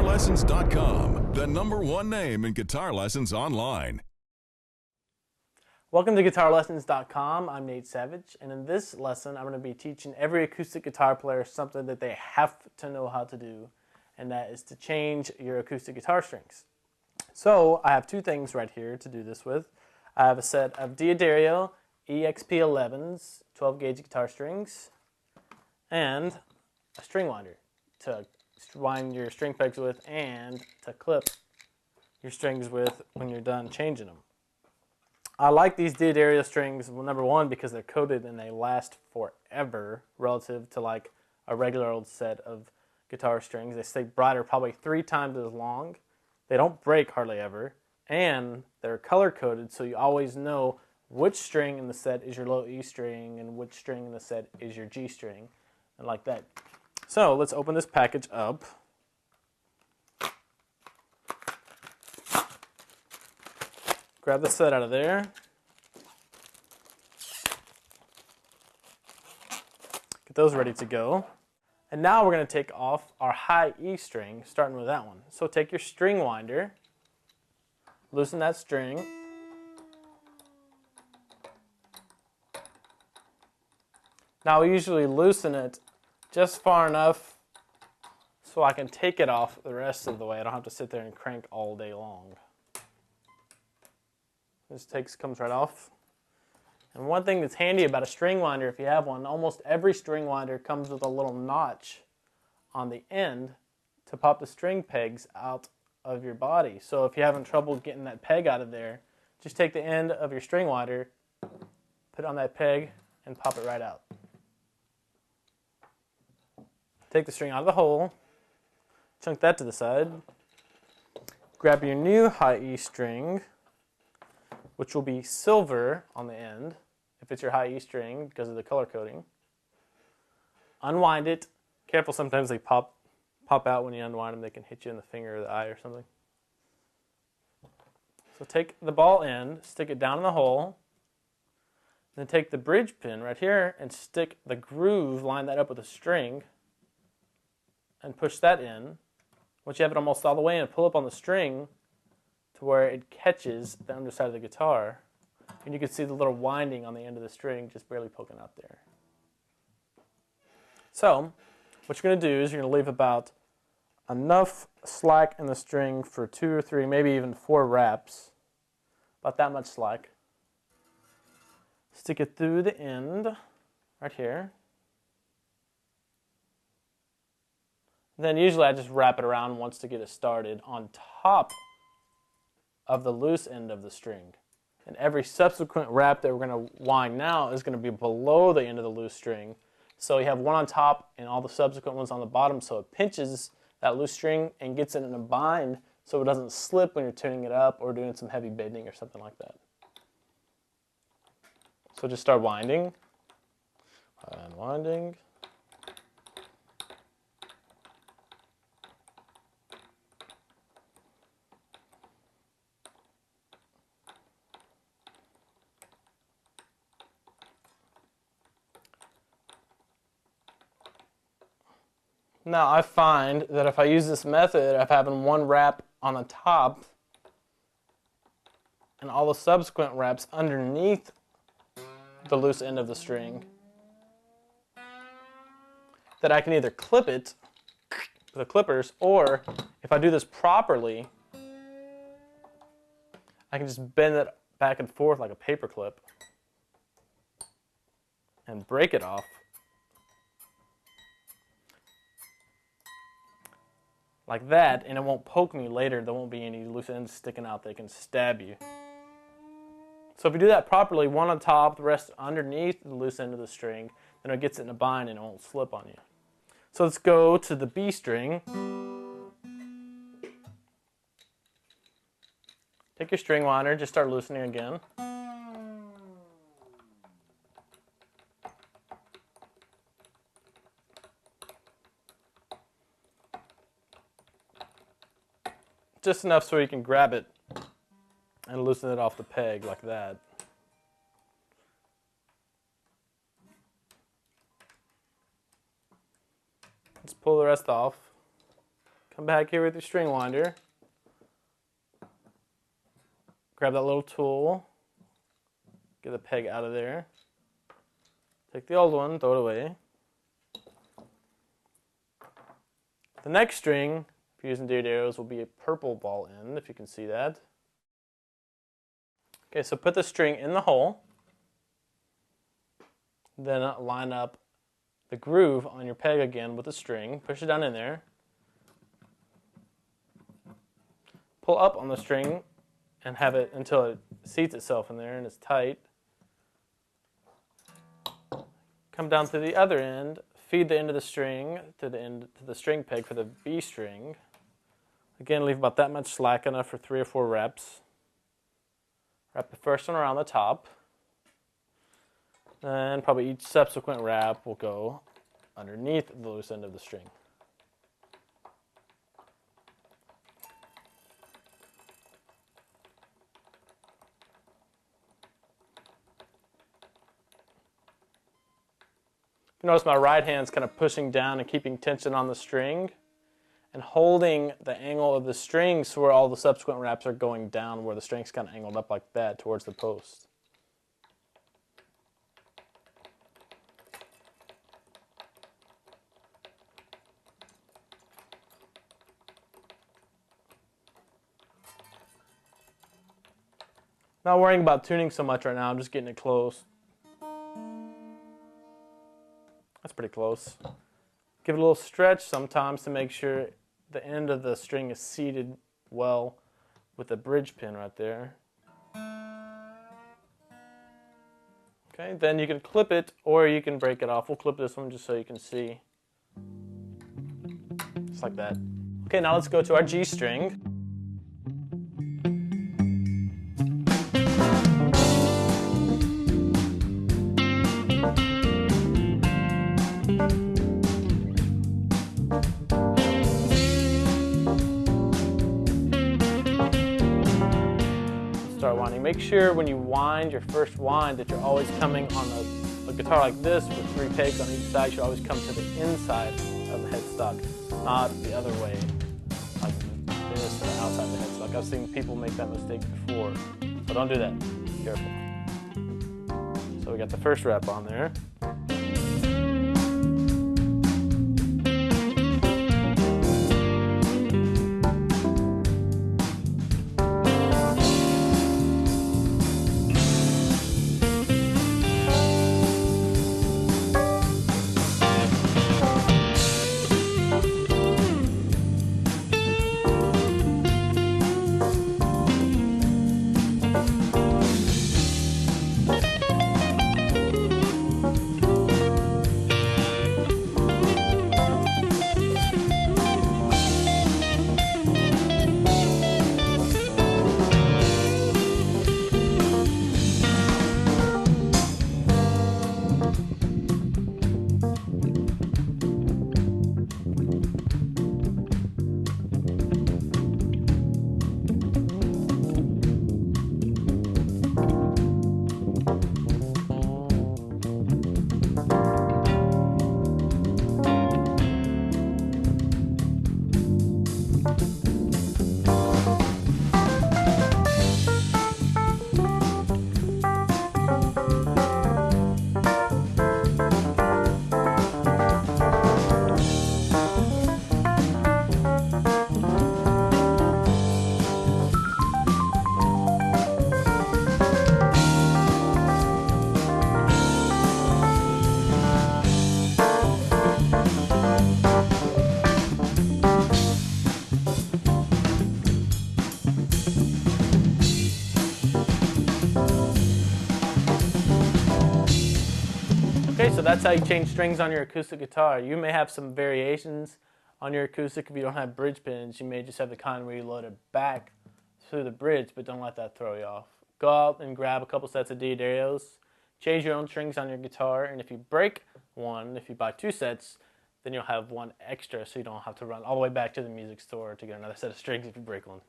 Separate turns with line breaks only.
GuitarLessons.com, the #1 name in guitar lessons online.
Welcome to GuitarLessons.com. I'm Nate Savage, and in this lesson I'm going to be teaching every acoustic guitar player something that they have to know how to do, and that is to change your acoustic guitar strings. So I have two things right here to do this with. I have a set of D'Addario EXP11s, 12 gauge guitar strings, and a string winder to wind your string pegs with and to clip your strings with when you're done changing them. I like these D'Addario strings, well, number one, because they're coated and they last forever relative to like a regular old set of guitar strings. They stay brighter probably 3 times as long. They don't break hardly ever, and they're color coded, so you always know which string in the set is your low E string and which string in the set is your G string, and like that. So let's open this package up. Grab the set out of there. Get those ready to go. And now we're going to take off our high E string, starting with that one. So take your string winder, loosen that string, now we usually loosen it just far enough so I can take it off the rest of the way. I don't have to sit there and crank all day long. This comes right off. And one thing that's handy about a string winder, if you have one, almost every string winder comes with a little notch on the end to pop the string pegs out of your body. So if you're having trouble getting that peg out of there, just take the end of your string winder, put it on that peg, and pop it right out. Take the string out of the hole, chunk that to the side, grab your new high E string, which will be silver on the end, if it's your high E string because of the color coding. Unwind it. Careful, sometimes they pop out when you unwind them. They can hit you in the finger or the eye or something. So take the ball end, stick it down in the hole, then take the bridge pin right here and stick the groove, line that up with a string, and push that in. Once you have it almost all the way in, pull up on the string to where it catches the underside of the guitar, and you can see the little winding on the end of the string just barely poking out there. So what you're going to do is you're going to leave about enough slack in the string for 2 or 3, maybe even 4 wraps, about that much slack. Stick it through the end right here. Then usually I just wrap it around once to get it started on top of the loose end of the string. And every subsequent wrap that we're going to wind now is going to be below the end of the loose string. So you have one on top and all the subsequent ones on the bottom, so it pinches that loose string and gets it in a bind so it doesn't slip when you're tuning it up or doing some heavy bending or something like that. So just start winding and winding. Now I find that if I use this method of having one wrap on the top and all the subsequent wraps underneath the loose end of the string, that I can either clip it with the clippers, or if I do this properly, I can just bend it back and forth like a paper clip and break it off. Like that, and it won't poke me later. There won't be any loose ends sticking out that can stab you. So if you do that properly, one on top, the rest underneath the loose end of the string, then it gets it in a bind and it won't slip on you. So let's go to the B string. Take your string winder, just start loosening again. Just enough so you can grab it and loosen it off the peg like that. Let's pull the rest off. Come back here with your string winder. Grab that little tool. Get the peg out of there. Take the old one, throw it away. The next string, if you're using diered arrows, will be a purple ball end, if you can see that. Okay, so put the string in the hole. Then line up the groove on your peg again with the string. Push it down in there. Pull up on the string and have it until it seats itself in there and it's tight. Come down to the other end, feed the end of the string to the string peg for the B string. Again, leave about that much slack, enough for 3 or 4 reps. Wrap the first one around the top. And probably each subsequent wrap will go underneath the loose end of the string. You notice my right hand's kind of pushing down and keeping tension on the string and holding the angle of the string so where all the subsequent wraps are going down, where the string's kind of angled up like that towards the post. Not worrying about tuning so much right now, I'm just getting it close. That's pretty close. Give it a little stretch sometimes to make sure the end of the string is seated well with the bridge pin right there. Okay, then you can clip it or you can break it off. We'll clip this one just so you can see. Just like that. Okay, now let's go to our G string. Start winding. Make sure when you wind your first wind that you're always coming on a guitar like this with 3 pegs on each side. You should always come to the inside of the headstock, not the other way, like this, the outside of the headstock. I've seen people make that mistake before, so don't do that. Be careful. So we got the first wrap on there. Okay, so that's how you change strings on your acoustic guitar. You may have some variations on your acoustic if you don't have bridge pins. You may just have the kind where you load it back through the bridge, but don't let that throw you off. Go out and grab a couple sets of diered arrows, change your own strings on your guitar, and if you break one, if you buy 2 sets, then you'll have 1 extra so you don't have to run all the way back to the music store to get another set of strings if you break one.